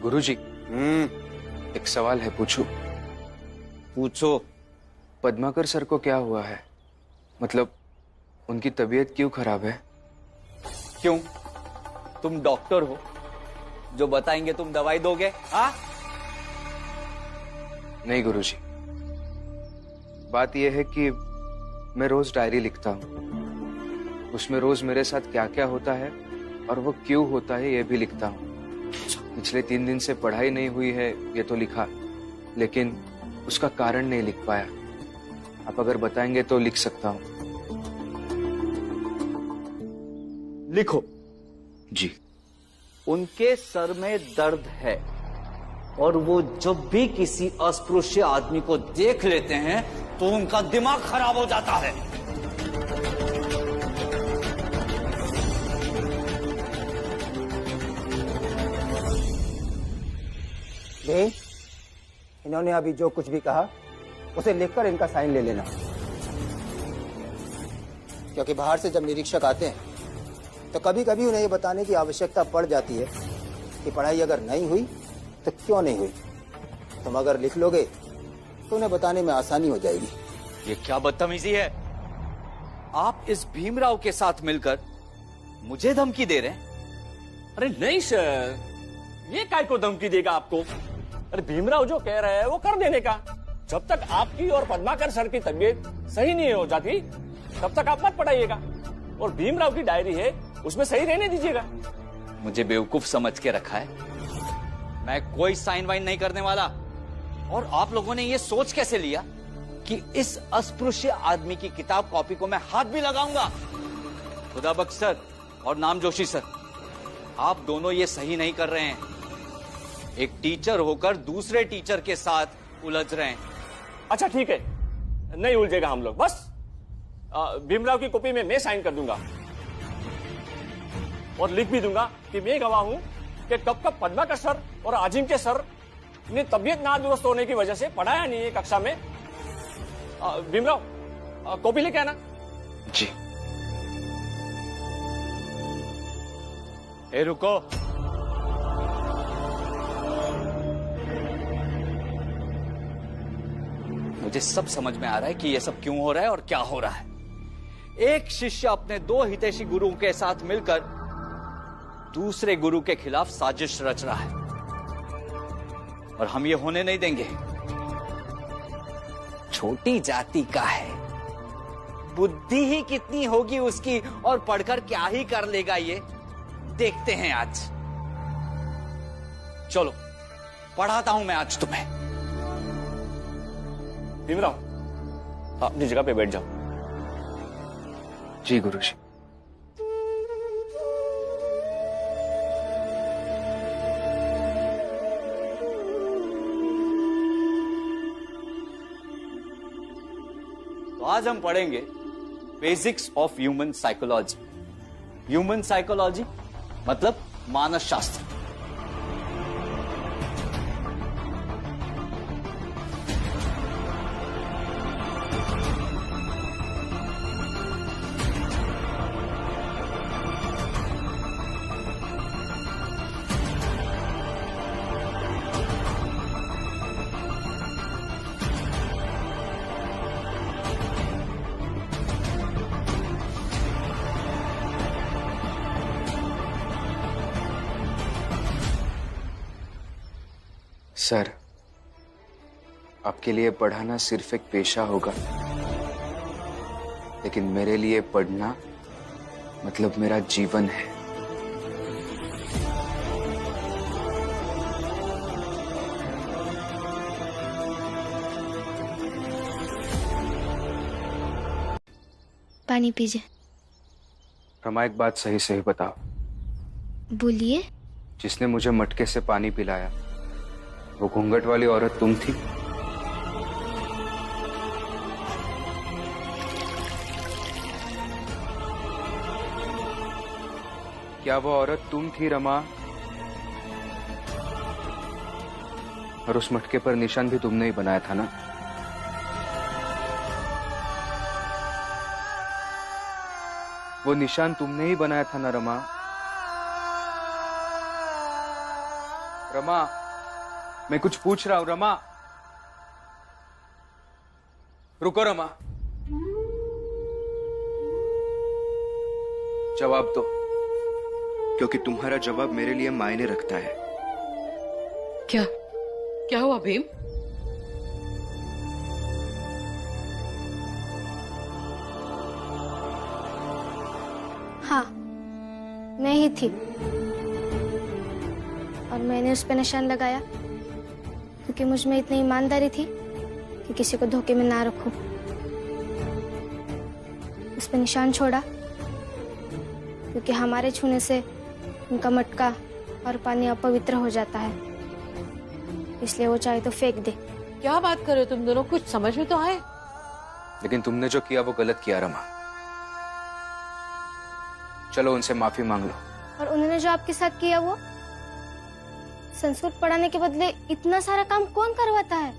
गुरुजी, एक सवाल है, पूछूं? पूछो। पद्माकर सर को क्या हुआ है? मतलब उनकी तबीयत क्यों खराब है? क्यों? तुम डॉक्टर हो, जो बताएंगे तुम दवाई दोगे? हाँ? नहीं गुरुजी, बात यह है कि मैं रोज डायरी लिखता हूँ। उसमें रोज मेरे साथ क्या क्या होता है और वो क्यों होता है ये भी लिखता हूँ। पिछले 3 दिन से पढ़ाई नहीं हुई है ये तो लिखा, लेकिन उसका कारण नहीं लिख पाया। आप अगर बताएंगे तो लिख सकता हूँ। लिखो। जी। उनके सर में दर्द है और वो जब भी किसी अस्पृश्य आदमी को देख लेते हैं तो उनका दिमाग खराब हो जाता है। इन्होंने अभी जो कुछ भी कहा उसे लिखकर इनका साइन ले लेना, क्योंकि बाहर से जब निरीक्षक आते हैं तो कभी कभी उन्हें ये बताने की आवश्यकता पड़ जाती है कि पढ़ाई अगर नहीं हुई तो क्यों नहीं हुई। तुम अगर लिख लोगे तो उन्हें बताने में आसानी हो जाएगी। ये क्या बदतमीजी है? आप इस भीमराव के साथ मिलकर मुझे धमकी दे रहे हैं? अरे नहीं सर, ये काय को धमकी देगा आपको? अरे भीमराव जो कह रहे हैं वो कर देने का। जब तक आपकी और पद्माकर सर की तबीयत सही नहीं हो जाती तब तक आप मत पढ़ाइएगा, और भीमराव की डायरी है उसमें सही रहने दीजिएगा। मुझे बेवकूफ समझ के रखा है? मैं कोई साइन वाइन नहीं करने वाला। और आप लोगों ने ये सोच कैसे लिया कि इस अस्पृश्य आदमी की किताब कॉपी को मैं हाथ भी लगाऊंगा? खुदा बख्श सर और नाम जोशी सर, आप दोनों ये सही नहीं कर रहे हैं। एक टीचर होकर दूसरे टीचर के साथ उलझ रहे हैं। अच्छा ठीक है, नहीं उलझेगा हम लोग। बस भीमराव की कॉपी में मैं साइन कर दूंगा और लिख भी दूंगा कि मैं गवाह हूं कि कब कब पद्माकर सर और अजिंक्य सर ने तबीयत नादुरुस्त होने की वजह से पढ़ाया नहीं है कक्षा में। भीमराव, कॉपी लेके आना। जी। ए रुको। मुझे सब समझ में आ रहा है कि यह सब क्यों हो रहा है और क्या हो रहा है। एक शिष्य अपने 2 हितैषी गुरुओं के साथ मिलकर दूसरे गुरु के खिलाफ साजिश रच रहा है और हम ये होने नहीं देंगे। छोटी जाति का है, बुद्धि ही कितनी होगी उसकी, और पढ़कर क्या ही कर लेगा ये, देखते हैं आज। चलो पढ़ाता हूं मैं आज तुम्हें। भीमराव, अपनी जगह पे बैठ जाओ। जी गुरुजी। तो आज हम पढ़ेंगे basics of human psychology. Human psychology मतलब मानस शास्त्र। सर, आपके लिए पढ़ाना सिर्फ एक पेशा होगा, लेकिन मेरे लिए पढ़ना मतलब मेरा जीवन है। पानी पीजिए। रमा, एक बात सही सही बताओ। बोलिए। जिसने मुझे मटके से पानी पिलाया वो घूंघट वाली औरत तुम थी? क्या वो औरत तुम थी रमा? और उस मटके पर निशान भी तुमने ही बनाया था ना? वो निशान तुमने ही बनाया था ना रमा? रमा, मैं कुछ पूछ रहा हूं रमा। रुको रमा, जवाब दो, क्योंकि तुम्हारा जवाब मेरे लिए मायने रखता है। क्या क्या हुआ भीम? हाँ, मैं ही थी और मैंने उस पर निशान लगाया क्योंकि मुझ में इतनी ईमानदारी थी कि किसी को धोखे में ना रखूं। उस पर निशान छोड़ा क्योंकि हमारे छूने से उनका मटका और पानी अपवित्र हो जाता है, इसलिए वो चाहे तो फेंक दे। क्या बात कर रहे हो तुम दोनों? कुछ समझ में तो आए? लेकिन तुमने जो किया वो गलत किया रमा। चलो उनसे माफी मांग लो। और उन्होंने जो आपके साथ किया वो संस्कृत पढ़ाने के बदले इतना सारा काम कौन करवाता है?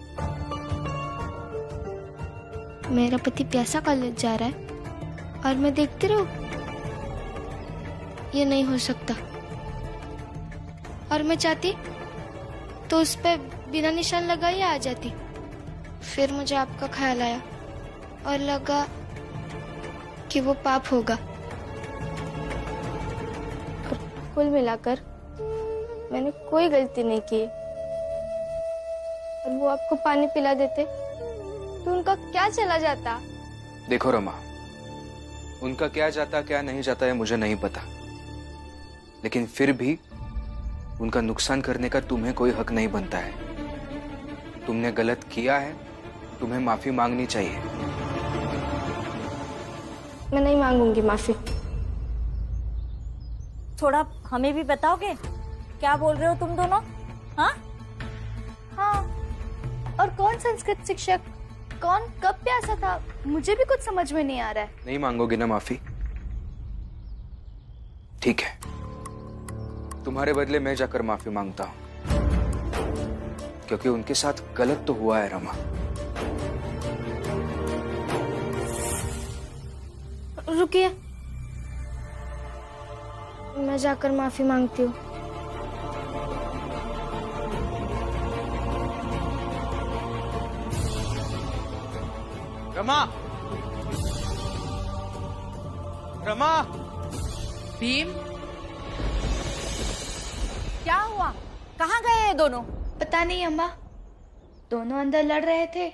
मेरा पति प्यासा कॉलेज जा रहा है और मैं देखती रहूं? ये नहीं हो सकता। और मैं चाहती तो उस पे बिना निशान लगाए आ जाती। फिर मुझे आपका ख्याल आया और लगा कि वो पाप होगा। और कुल मिलाकर मैंने कोई गलती नहीं की। और वो आपको पानी पिला देते तो उनका क्या चला जाता? देखो रमा, उनका क्या जाता क्या नहीं जाता है मुझे नहीं पता, लेकिन फिर भी उनका नुकसान करने का तुम्हें कोई हक नहीं बनता है। तुमने गलत किया है, तुम्हें माफी मांगनी चाहिए। मैं नहीं मांगूंगी माफी। थोड़ा हमें भी बताओगे क्या बोल रहे हो तुम दोनों? हाँ हाँ, और कौन संस्कृत शिक्षक, कौन कब प्यासा था, मुझे भी कुछ समझ में नहीं आ रहा है। नहीं मांगोगी ना माफी? ठीक है, तुम्हारे बदले मैं जाकर माफी मांगता हूं, क्योंकि उनके साथ गलत तो हुआ है रमा। रुकिए, मैं जाकर माफी मांगती हूँ। रमा, रमा, भीम, क्या हुआ? कहाँ गए ये दोनों? पता नहीं अम्मा, दोनों अंदर लड़ रहे थे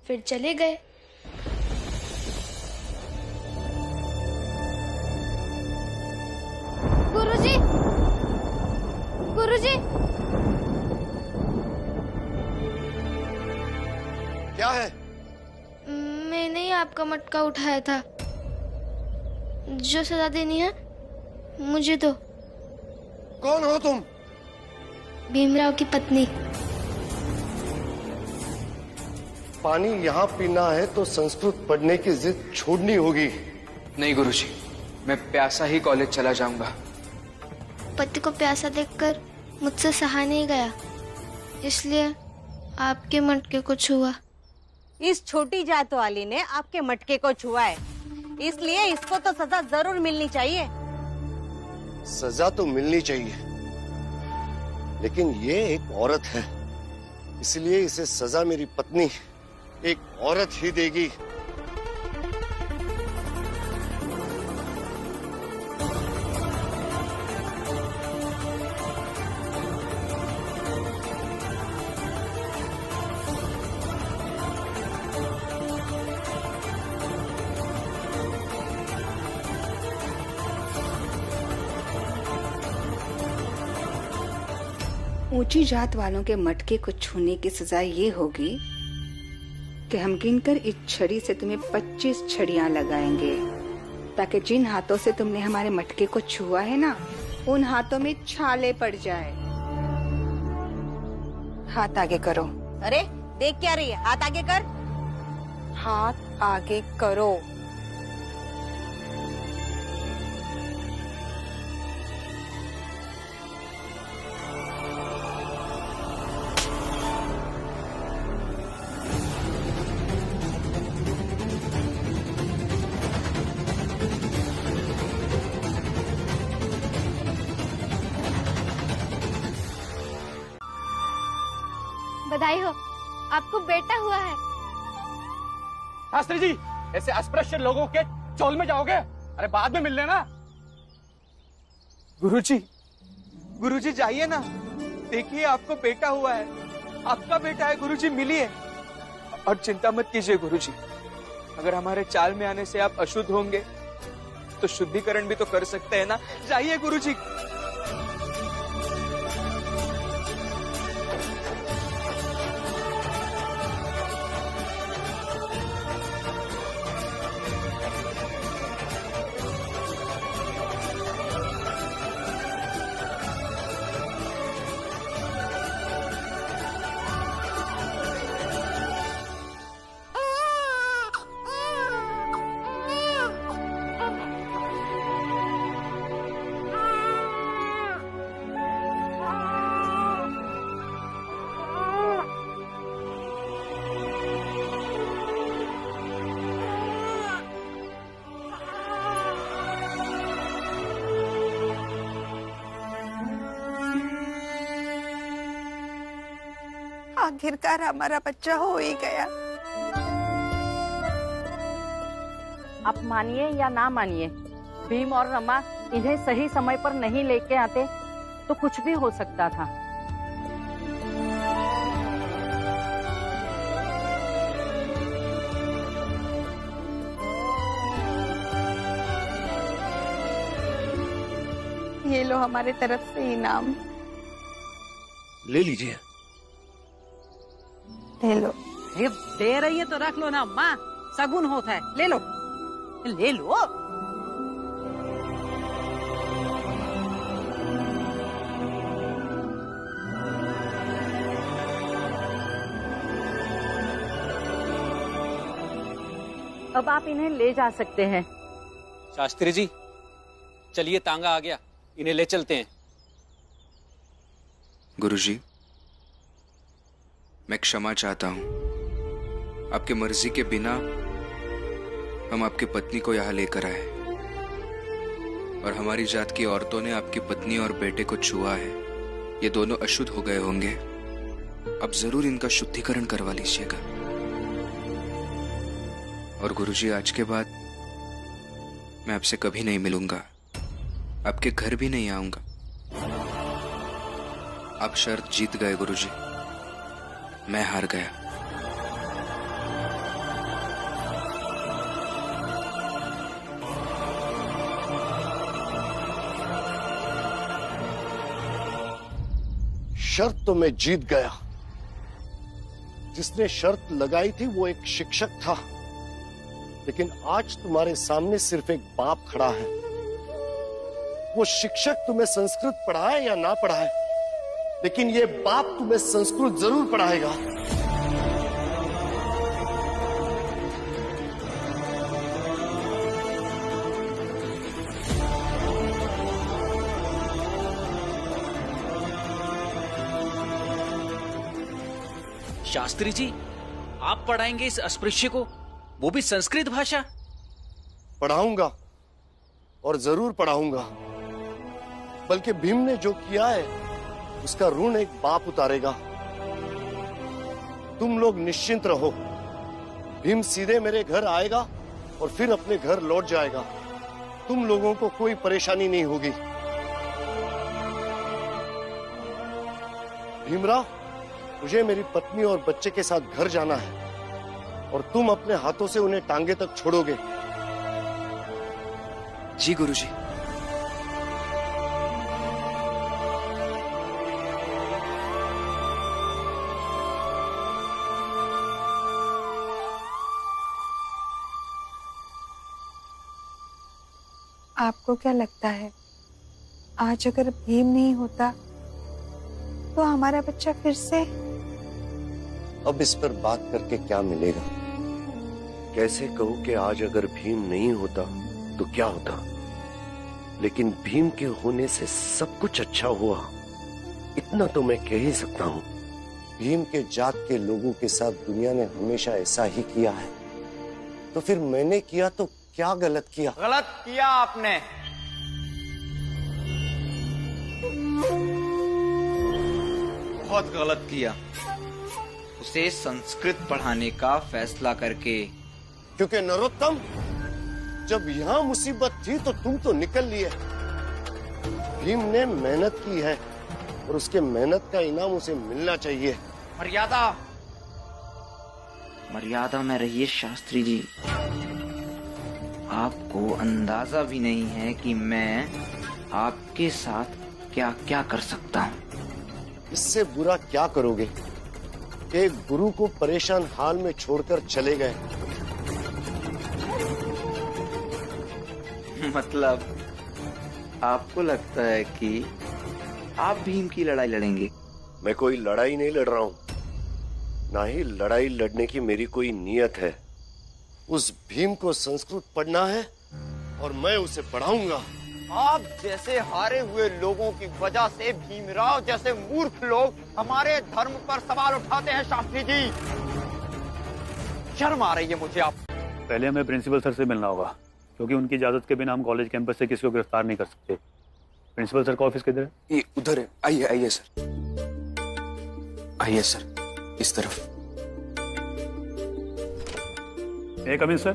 फिर चले गए। गुरुजी, गुरुजी, क्या है? मैंने ही आपका मटका उठाया था। जो सजा देनी है मुझे दो। कौन हो तुम? भीमराव की पत्नी। पानी यहाँ पीना है तो संस्कृत पढ़ने की जिद छोड़नी होगी। नहीं गुरुजी, मैं प्यासा ही कॉलेज चला जाऊंगा। पति को प्यासा देखकर मुझसे सहा नहीं गया, इसलिए आपके मटके को छुआ। इस छोटी जात वाली ने आपके मटके को छुआ है, इसलिए इसको तो सजा जरूर मिलनी चाहिए। सजा तो मिलनी चाहिए, लेकिन ये एक औरत है, इसलिए इसे सजा मेरी पत्नी एक औरत ही देगी। ऊंची जात वालों के मटके को छूने की सजा ये होगी कि हम गिनकर इस छड़ी से तुम्हें 25 छड़ियां लगाएंगे, ताकि जिन हाथों से तुमने हमारे मटके को छुआ है ना, उन हाथों में छाले पड़ जाए। हाथ आगे करो। अरे देख क्या रही है? हाथ आगे कर। हाथ आगे करो। बधाई हो, आपको बेटा हुआ है। शास्त्री जी, ऐसे अस्पृश्य लोगों के चोल में जाओगे? अरे बाद में मिल लेना। गुरुजी जाइए ना, देखिए आपको बेटा हुआ है, आपका बेटा है गुरुजी, मिलिए। और चिंता मत कीजिए गुरुजी, अगर हमारे चाल में आने से आप अशुद्ध होंगे तो शुद्धिकरण भी तो कर सकते हैं ना। जाइए गुरुजी। आखिरकार हमारा बच्चा हो ही गया। आप मानिए या ना मानिए, भीम और रमा इन्हें सही समय पर नहीं लेके आते तो कुछ भी हो सकता था। ये लो हमारे तरफ से इनाम, ले लीजिए। ले लो। ये दे रही है तो रख लो ना माँ, सगुन होता है, ले लो ले लो। अब आप इन्हें ले जा सकते हैं। शास्त्री जी चलिए, तांगा आ गया, इन्हें ले चलते हैं। गुरुजी, मैं क्षमा चाहता हूं, आपके मर्जी के बिना हम आपकी पत्नी को यहां लेकर आए और हमारी जात की औरतों ने आपकी पत्नी और बेटे को छुआ है। ये दोनों अशुद्ध हो गए होंगे, अब जरूर इनका शुद्धिकरण करवा लीजिएगा। और गुरुजी, आज के बाद मैं आपसे कभी नहीं मिलूंगा, आपके घर भी नहीं आऊंगा। आप शर्त जीत गए गुरुजी, मैं हार गया। शर्त तो मैं जीत गया। जिसने शर्त लगाई थी वो एक शिक्षक था, लेकिन आज तुम्हारे सामने सिर्फ एक बाप खड़ा है। वो शिक्षक तुम्हें संस्कृत पढ़ाए या ना पढ़ाए, लेकिन ये बाप तुम्हें संस्कृत जरूर पढ़ाएगा। शास्त्री जी, आप पढ़ाएंगे इस अस्पृश्य को, वो भी संस्कृत भाषा? पढ़ाऊंगा और जरूर पढ़ाऊंगा, बल्कि भीम ने जो किया है उसका ऋण एक बाप उतारेगा। तुम लोग निश्चिंत रहो, भीम सीधे मेरे घर आएगा और फिर अपने घर लौट जाएगा। तुम लोगों को कोई परेशानी नहीं होगी। भीमराव, मुझे मेरी पत्नी और बच्चे के साथ घर जाना है और तुम अपने हाथों से उन्हें टांगे तक छोड़ोगे। जी गुरुजी। आपको क्या लगता है, आज अगर भीम नहीं होता तो हमारा बच्चा फिर से? अब इस पर बात करके क्या मिलेगा? कैसे कहूं कि आज अगर भीम नहीं होता तो क्या होता, लेकिन भीम के होने से सब कुछ अच्छा हुआ, इतना तो मैं कह ही सकता हूं। भीम के जात के लोगों के साथ दुनिया ने हमेशा ऐसा ही किया है, तो फिर मैंने किया तो क्या गलत किया? गलत किया आपने। बहुत गलत किया। उसे संस्कृत पढ़ाने का फैसला करके। क्योंकि नरोत्तम, जब यहां मुसीबत थी तो तुम तो निकल लिए। भीम ने मेहनत की है और उसके मेहनत का इनाम उसे मिलना चाहिए। मर्यादा मर्यादा में रहिए शास्त्री जी। आपको अंदाजा भी नहीं है कि मैं आपके साथ क्या क्या कर सकता हूँ। इससे बुरा क्या करोगे? एक गुरु को परेशान हाल में छोड़कर चले गए। मतलब आपको लगता है कि आप भीम की लड़ाई लड़ेंगे? मैं कोई लड़ाई नहीं लड़ रहा हूं, ना ही लड़ाई लड़ने की मेरी कोई नीयत है। उस भीम को संस्कृत पढ़ना है और मैं उसे पढ़ाऊंगा। आप जैसे हारे हुए लोगों की वजह से भीमराव जैसे मूर्ख लोग हमारे धर्म पर सवाल उठाते हैं शास्त्री जी। शर्म आ रही है मुझे आप। पहले हमें प्रिंसिपल सर से मिलना होगा, क्योंकि उनकी इजाजत के बिना हम कॉलेज कैंपस से किसी को गिरफ्तार नहीं कर सकते। प्रिंसिपल सर का ऑफिस किधर है? ये उधर है। आइए आइए सर, आइए सर, इस तरफ। कम इन सर।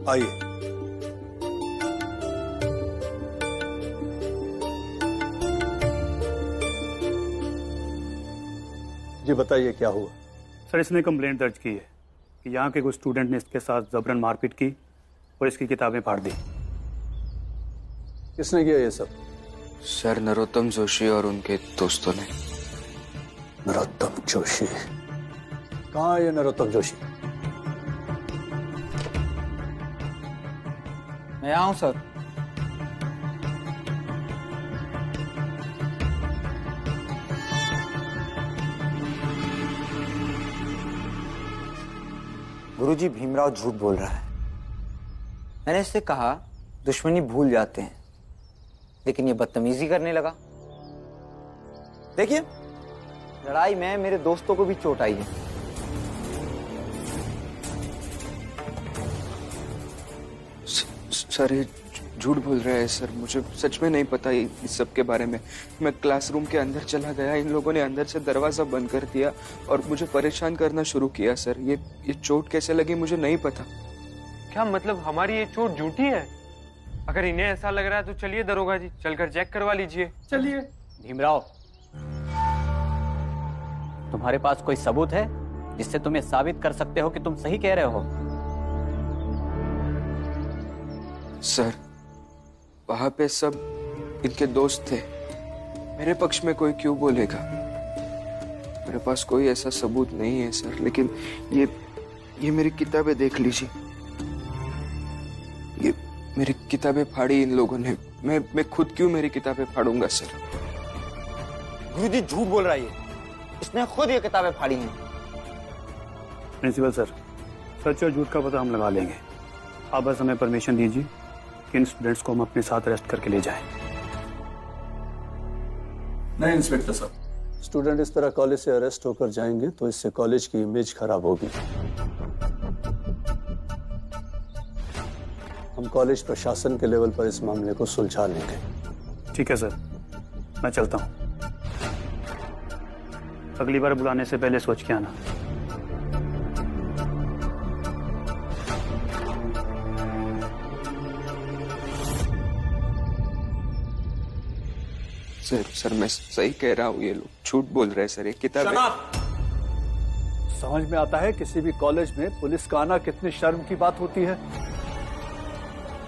आइए। जी बताइए क्या हुआ? सर, इसने कंप्लेंट दर्ज की है कि यहाँ के कुछ स्टूडेंट ने इसके साथ जबरन मारपीट की और इसकी किताबें फाड़ दी। किसने किया ये सब? सर, नरोत्तम जोशी और उनके दोस्तों ने। नरोत्तम जोशी? कहाँ है ये नरोत्तम जोशी? मैं आऊं सर। गुरुजी, भीमराव झूठ बोल रहा है। मैंने इससे कहा दुश्मनी भूल जाते हैं, लेकिन ये बदतमीजी करने लगा। देखिए, लड़ाई में मेरे दोस्तों को भी चोट आई है। सर, ये झूठ बोल रहा है सर। मुझे सच में नहीं पता इस सब के बारे में। मैं क्लासरूम के अंदर चला गया, इन लोगों ने अंदर से दरवाजा बंद कर दिया और मुझे परेशान करना शुरू किया। सर, ये चोट कैसे लगी मुझे नहीं पता। क्या मतलब हमारी ये चोट झूठी है? अगर इन्हें ऐसा लग रहा है तो चलिए दरोगा जी, चलकर चेक करवा लीजिए। चलिए। भीमराव, तुम्हारे पास कोई सबूत है जिससे तुम ये साबित कर सकते हो कि तुम सही कह रहे हो? सर, वहां पे सब इनके दोस्त थे। मेरे पक्ष में कोई क्यों बोलेगा? मेरे पास कोई ऐसा सबूत नहीं है सर। लेकिन ये मेरी किताबें देख लीजिए। ये मेरी किताबें फाड़ी इन लोगों ने। मैं खुद क्यों मेरी किताबें फाड़ूंगा सर? गुरुजी झूठ बोल रहा है, इसने खुद ये किताबें फाड़ी हैं। प्रिंसिपल सर, सच और झूठ का पता हम लगा लेंगे। आप बस हमें परमिशन दीजिए कि इन स्टूडेंट्स को हम अपने साथ अरेस्ट करके ले जाएं। नहीं इंस्पेक्टर साहब, स्टूडेंट इस तरह कॉलेज से अरेस्ट होकर जाएंगे तो इससे कॉलेज की इमेज खराब होगी। हम कॉलेज प्रशासन के लेवल पर इस मामले को सुलझा लेंगे। ठीक है सर, मैं चलता हूं। अगली बार बुलाने से पहले सोच के आना। सर, मैं सही कह रहा हूँ। ये लोग झूठ बोल रहे हैं सर। ये किताबें। समझ में आता है किसी भी कॉलेज में पुलिस का आना कितनी शर्म की बात होती है।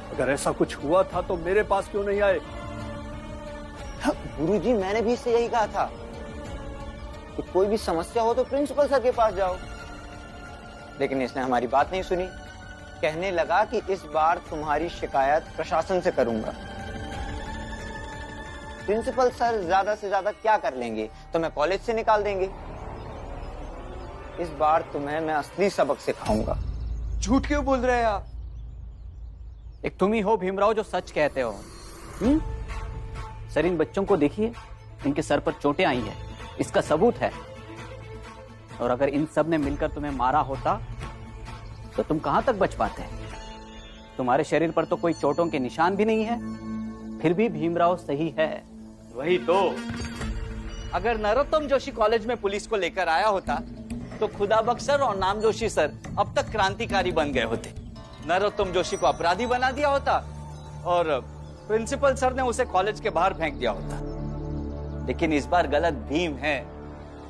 अगर ऐसा कुछ हुआ था तो मेरे पास क्यों नहीं आए? गुरुजी, मैंने भी इससे यही कहा था कि कोई भी समस्या हो तो प्रिंसिपल सर के पास जाओ, लेकिन इसने हमारी बात नहीं सुनी। कहने लगा कि इस बार तुम्हारी शिकायत प्रशासन से करूंगा। प्रिंसिपल सर ज्यादा से ज्यादा क्या कर लेंगे? तुम्हें कॉलेज से निकाल देंगे। इस बार तुम्हें मैं असली सबक सिखाऊंगा। झूठ क्यों बोल रहे हैं आप? एक तुम ही हो भीमराव जो सच कहते हो। सर, इन बच्चों को देखिए, इनके सर पर चोटें आई है, इसका सबूत है। और अगर इन सब ने मिलकर तुम्हें मारा होता तो तुम कहां तक बच पाते? तुम्हारे शरीर पर तो कोई चोटों के निशान भी नहीं है, फिर भी भीमराव सही है। वही तो, अगर नरोत्तम जोशी कॉलेज में पुलिस को लेकर आया होता तो खुदाबख्श सर और नामजोशी सर अब तक क्रांतिकारी बन गए होते। नरोत्तम जोशी को अपराधी बना दिया होता और प्रिंसिपल सर ने उसे कॉलेज के बाहर फेंक दिया होता। लेकिन इस बार गलत भीम है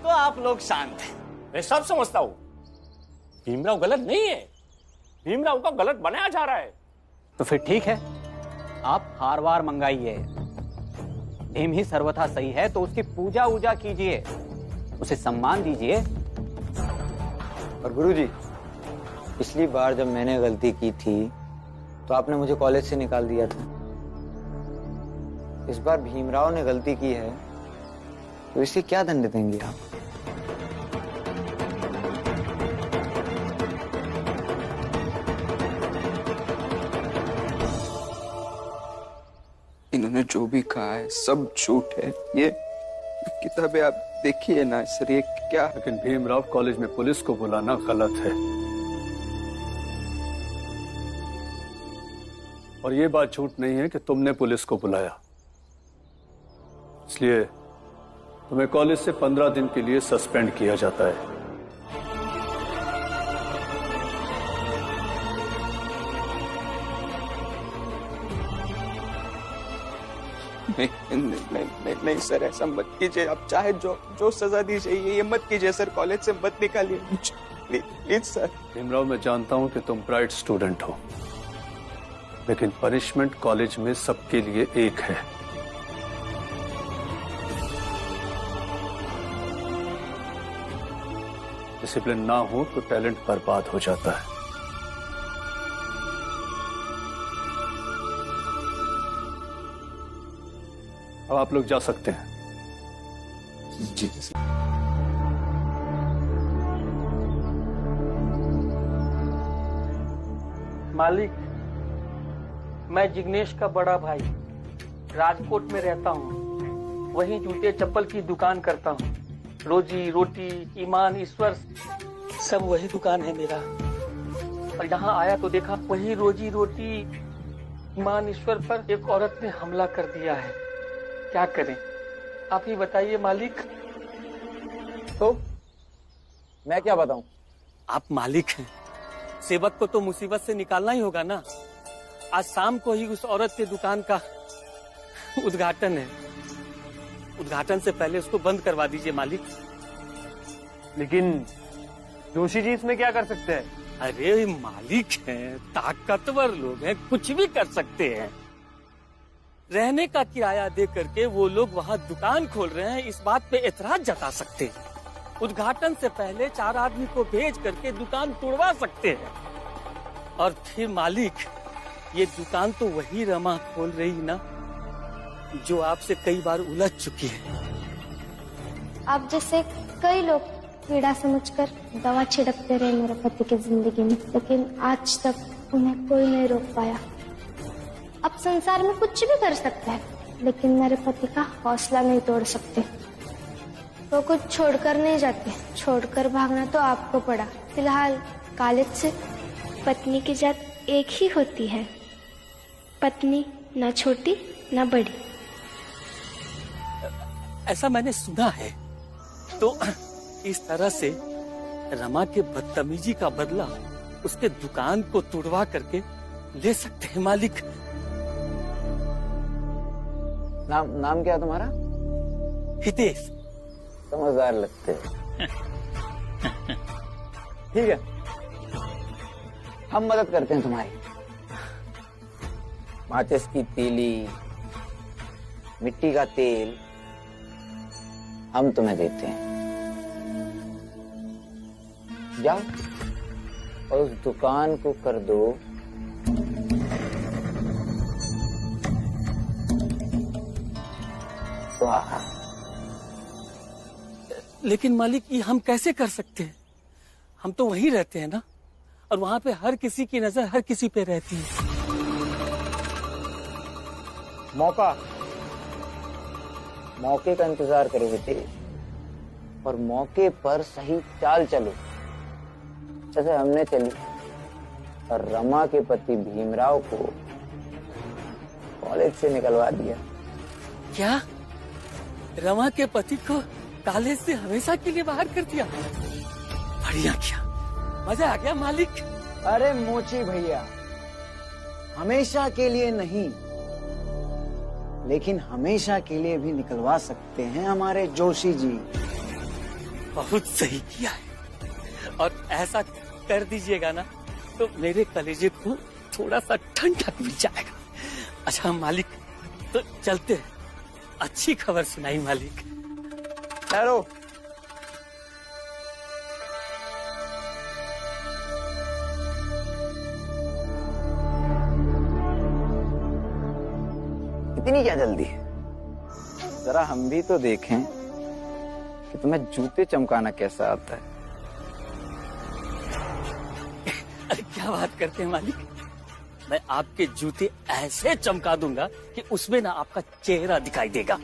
तो आप लोग शांत हैं। मैं सब समझता हूँ, भीमराव गलत नहीं है, भीमराव को गलत बनाया जा रहा है। तो फिर ठीक है, आप हार वार मंगाइए। भीम ही सर्वथा सही है तो उसकी पूजा वूजा कीजिए, उसे सम्मान दीजिए। और गुरुजी, पिछली बार जब मैंने गलती की थी तो आपने मुझे कॉलेज से निकाल दिया था। इस बार भीमराव ने गलती की है तो इसे क्या दंड देंगे आप? इन्होंने जो भी कहा है सब झूठ है। ये किताबें आप देखिए ना सर, ये क्या। लेकिन भीमराव, कॉलेज में पुलिस को बुलाना गलत है। और ये बात झूठ नहीं है कि तुमने पुलिस को बुलाया। इसलिए तुम्हें कॉलेज से 15 दिन के लिए सस्पेंड किया जाता है। नहीं सर, ऐसा मत कीजिए। आप चाहे जो सजा दी चाहिए ये मत कीजिए सर, कॉलेज से मत निकालिए मुझे, प्लीज सर। भीमराव, मैं जानता हूं कि तुम ब्राइट स्टूडेंट हो, लेकिन पनिशमेंट कॉलेज में सबके लिए एक है। डिसिप्लिन ना हो तो टैलेंट बर्बाद हो जाता है। अब आप लोग जा सकते हैं। जी। मालिक, मैं जिग्नेश का बड़ा भाई राजकोट में रहता हूँ। वहीं जूते चप्पल की दुकान करता हूँ। रोजी रोटी ईमान ईश्वर सब वही दुकान है मेरा। और यहाँ आया तो देखा वही रोजी रोटी ईमान ईश्वर पर एक औरत ने हमला कर दिया है। क्या करें आप ही बताइए मालिक। तो मैं क्या बताऊं? आप मालिक हैं, सेवक को तो मुसीबत से निकालना ही होगा ना। आज शाम को ही उस औरत के दुकान का उद्घाटन है। उद्घाटन से पहले उसको बंद करवा दीजिए मालिक। लेकिन जोशी जी इसमें क्या कर सकते हैं? अरे मालिक हैं, ताकतवर लोग हैं, कुछ भी कर सकते हैं। रहने का किराया दे करके वो लोग वहाँ दुकान खोल रहे हैं, इस बात पे एतराज जता सकते हैं। उद्घाटन से पहले 4 आदमी को भेज करके दुकान तोड़वा सकते हैं। और फिर मालिक, ये दुकान तो वही रमा खोल रही ना जो आपसे कई बार उलझ चुकी है। आप जैसे कई लोग पीड़ा समझकर दवा छिड़कते रहे मेरे पति की जिंदगी में, लेकिन आज तक उन्हें कोई नहीं रोक पाया। अब संसार में कुछ भी कर सकता है, लेकिन मेरे पति का हौसला नहीं तोड़ सकते। वो कुछ छोड़कर नहीं जाते, छोड़कर भागना तो आपको पड़ा। फिलहाल कॉलेज से पत्नी की जात एक ही होती है, पत्नी ना छोटी ना बड़ी। ऐसा मैंने सुना है। तो इस तरह से रमा के बदतमीजी का बदला उसके दुकान को तोड़वा करके ले सकते हैं मालिक। नाम क्या है तुम्हारा? हितेश। समझदार लगते हो। ठीक है, हम मदद करते हैं तुम्हारी। माचिस की तीली, मिट्टी का तेल हम तुम्हें देते हैं। जाओ और उस दुकान को कर दो स्वाहा। लेकिन मालिक, ये हम कैसे कर सकते हैं? हम तो वहीं रहते हैं ना, और वहां पे हर किसी की नजर हर किसी पे रहती है। मौके का इंतजार करो हितेश, और मौके पर सही चाल चलो जैसे हमने चली और रमा के पति भीमराव को कॉलेज से निकलवा दिया। क्या? रमा के पति को कॉलेज से हमेशा के लिए बाहर कर दिया। बढ़िया किया, मजा आ गया मालिक। अरे मोची भैया, हमेशा के लिए नहीं, लेकिन हमेशा के लिए भी निकलवा सकते हैं हमारे जोशी जी। बहुत सही किया है, और ऐसा कर दीजिएगा ना तो मेरे कलेजे को थोड़ा सा ठंडक मिल जाएगा। अच्छा मालिक, तो चलते हैं। अच्छी खबर सुनाई मालिक। ठहरो, इतनी क्या जल्दी है? जरा हम भी तो देखें कि तुम्हें जूते चमकाना कैसा आता है। अरे क्या बात करते हैं मालिक, मैं आपके जूते ऐसे चमका दूंगा कि उसमें ना आपका चेहरा दिखाई देगा।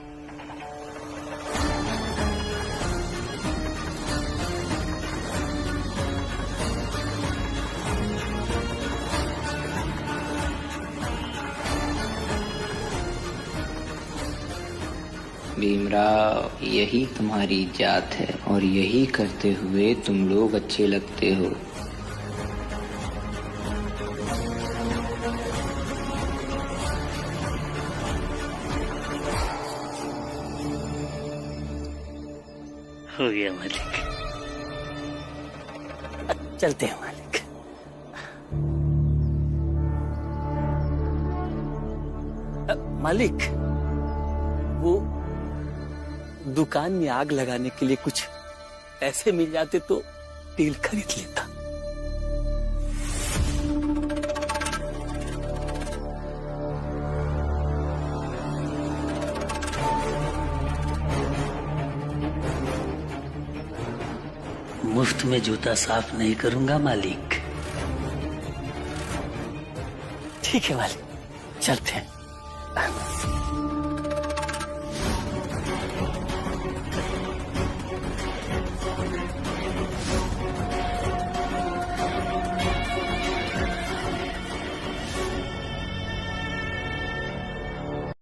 भीमराव, यही तुम्हारी जात है और यही करते हुए तुम लोग अच्छे लगते हो। हो गया मालिक, चलते हैं मालिक। मालिक, वो दुकान में आग लगाने के लिए कुछ पैसे मिल जाते तो तेल खरीद लेता। मुफ्त में जूता साफ नहीं करूंगा मालिक। ठीक है मालिक, चलते हैं।